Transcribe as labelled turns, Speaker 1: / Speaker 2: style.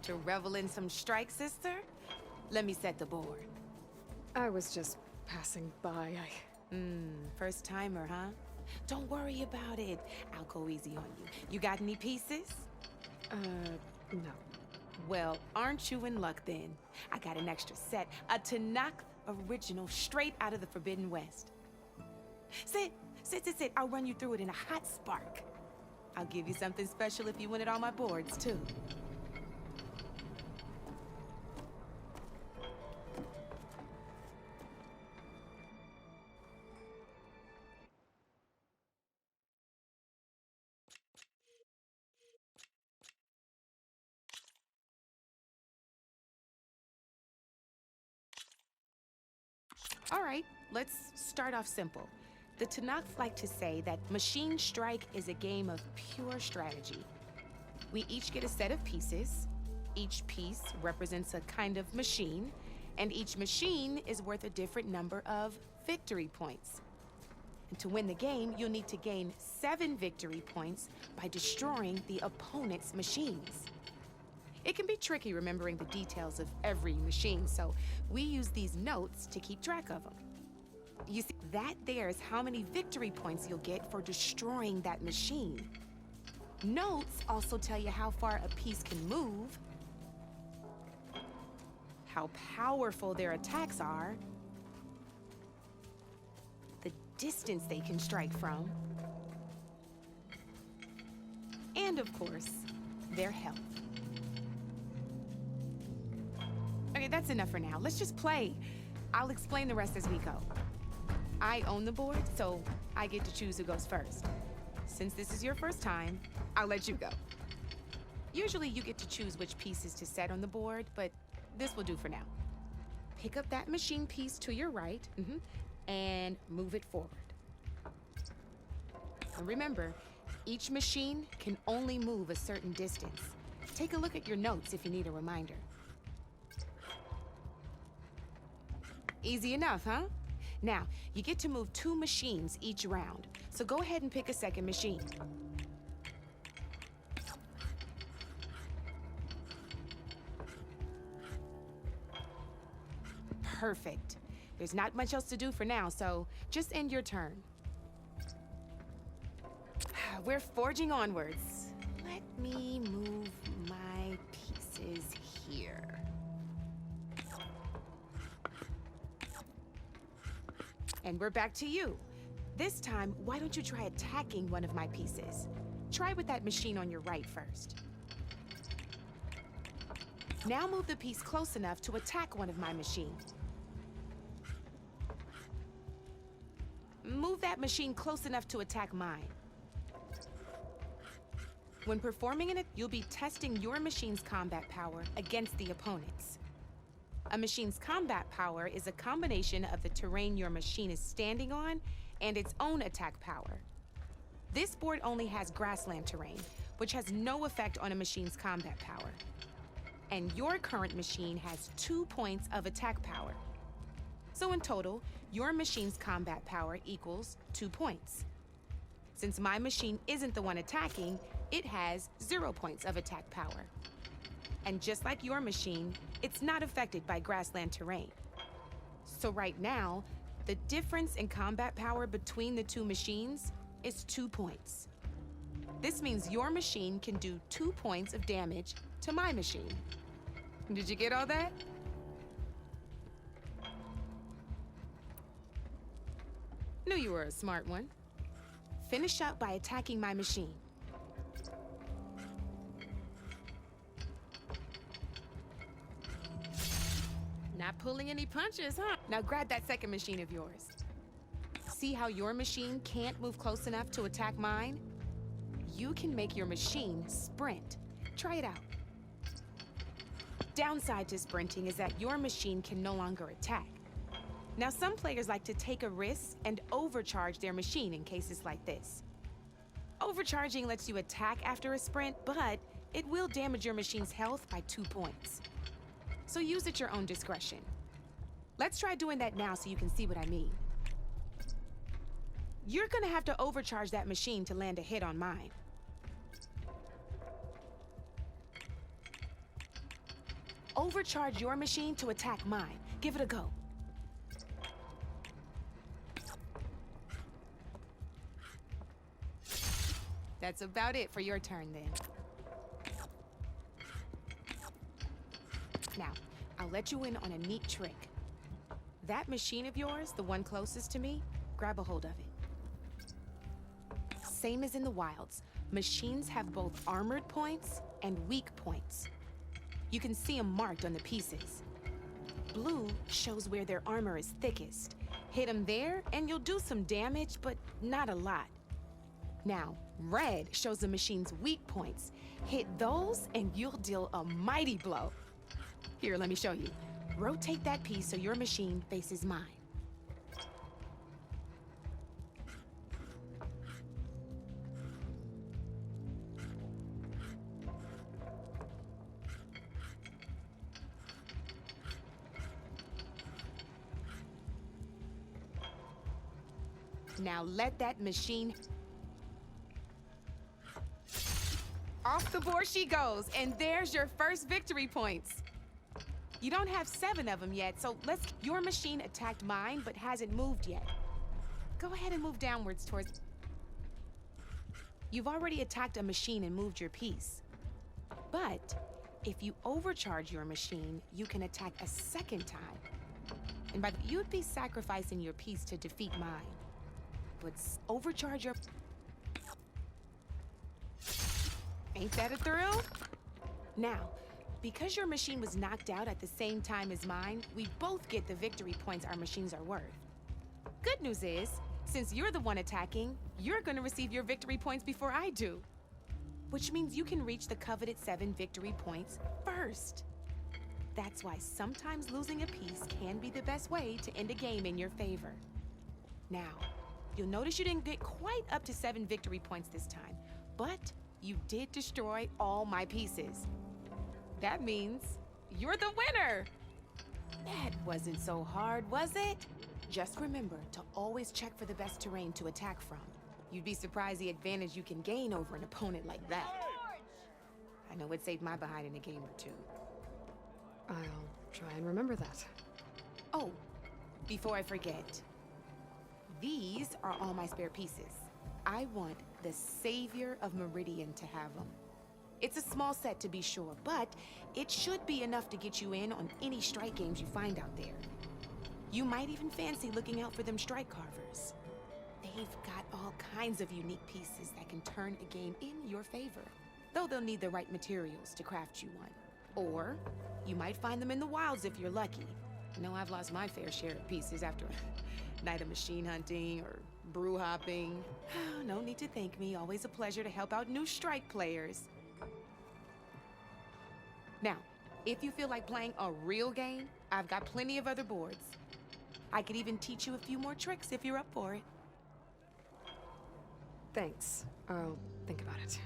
Speaker 1: To revel in some strike, sister? Let me set the board.
Speaker 2: I was just passing by.
Speaker 1: First timer, huh? Don't worry about it. I'll go easy on you. You got any pieces?
Speaker 2: No.
Speaker 1: Well, aren't you in luck then? I got an extra set, a Tanakh original straight out of the Forbidden West. Sit. I'll run you through it in a hot spark. I'll give you something special if you win it on my boards, too. All right, let's start off simple. The Tanakh like to say that Machine Strike is a game of pure strategy. We each get a set of pieces. Each piece represents a kind of machine, and each machine is worth a different number of victory points. And to win the game, you'll need to gain 7 victory points by destroying the opponent's machines. It can be tricky remembering the details of every machine, so we use these notes to keep track of them. You see, that there's how many victory points you'll get for destroying that machine. Notes also tell you how far a piece can move, how powerful their attacks are, the distance they can strike from, and of course, their health. Okay, that's enough for now. Let's just play. I'll explain the rest as we go. I own the board, so I get to choose who goes first. Since this is your first time, I'll let you go. Usually you get to choose which pieces to set on the board, but this will do for now. Pick up that machine piece to your right, and move it forward. And remember, each machine can only move a certain distance. Take a look at your notes if you need a reminder. Easy enough, huh? Now, you get to move 2 machines each round, so go ahead and pick a second machine. Perfect. There's not much else to do for now, so just end your turn. We're forging onwards. Let me move my pieces here. And we're back to you. This time, why don't you try attacking one of my pieces? Try with that machine on your right first. Now move the piece close enough to attack one of my machines. Move that machine close enough to attack mine. When performing in it, you'll be testing your machine's combat power against the opponent's. A machine's combat power is a combination of the terrain your machine is standing on and its own attack power. This board only has grassland terrain, which has no effect on a machine's combat power. And your current machine has 2 points of attack power. So in total, your machine's combat power equals 2 points. Since my machine isn't the one attacking, it has 0 points of attack power. And just like your machine, it's not affected by grassland terrain. So right now, the difference in combat power between the 2 machines is 2 points. This means your machine can do 2 points of damage to my machine. Did you get all that? Knew you were a smart one. Finish up by attacking my machine. Not pulling any punches, huh? Now grab that second machine of yours. See how your machine can't move close enough to attack mine? You can make your machine sprint. Try it out. Downside to sprinting is that your machine can no longer attack. Now, some players like to take a risk and overcharge their machine in cases like this. Overcharging lets you attack after a sprint, but it will damage your machine's health by 2 points. So use at your own discretion. Let's try doing that now so you can see what I mean. You're gonna have to overcharge that machine to land a hit on mine. overcharge your machine to attack mine. Give it a go. That's about it for your turn, then. Now, I'll let you in on a neat trick. That machine of yours, the one closest to me, grab a hold of it. Same as in the wilds, machines have both armored points and weak points. You can see them marked on the pieces. Blue shows where their armor is thickest. Hit them there, and you'll do some damage, but not a lot. Now, red shows the machine's weak points. Hit those, and you'll deal a mighty blow. Here, let me show you. Rotate that piece so your machine faces mine. Now let that machine... Off the board she goes, and there's your first victory points. You don't have 7 of them yet, so let's... Your machine attacked mine, but hasn't moved yet. Go ahead and move downwards towards... You've already attacked a machine and moved your piece. But if you overcharge your machine, you can attack a second time. And you'd be sacrificing your piece to defeat mine. But overcharge your... Ain't that a thrill? Now, because your machine was knocked out at the same time as mine, we both get the victory points our machines are worth. Good news is, since you're the one attacking, you're gonna receive your victory points before I do. Which means you can reach the coveted 7 victory points first. That's why sometimes losing a piece can be the best way to end a game in your favor. Now, you'll notice you didn't get quite up to 7 victory points this time, but you did destroy all my pieces. That means you're the winner! That wasn't so hard, was it? Just remember to always check for the best terrain to attack from. You'd be surprised the advantage you can gain over an opponent like that. I know it saved my behind in a game or 2.
Speaker 2: I'll try and remember that.
Speaker 1: Oh, before I forget, these are all my spare pieces. I want the Savior of Meridian to have them. It's a small set to be sure, but it should be enough to get you in on any strike games you find out there. You might even fancy looking out for them strike carvers. They've got all kinds of unique pieces that can turn a game in your favor, though they'll need the right materials to craft you one. Or you might find them in the wilds if you're lucky. I know I've lost my fair share of pieces after a night of machine hunting or brew hopping. No need to thank me. Always a pleasure to help out new strike players. Now, if you feel like playing a real game, I've got plenty of other boards. I could even teach you a few more tricks if you're up for it.
Speaker 2: Thanks. I'll think about it.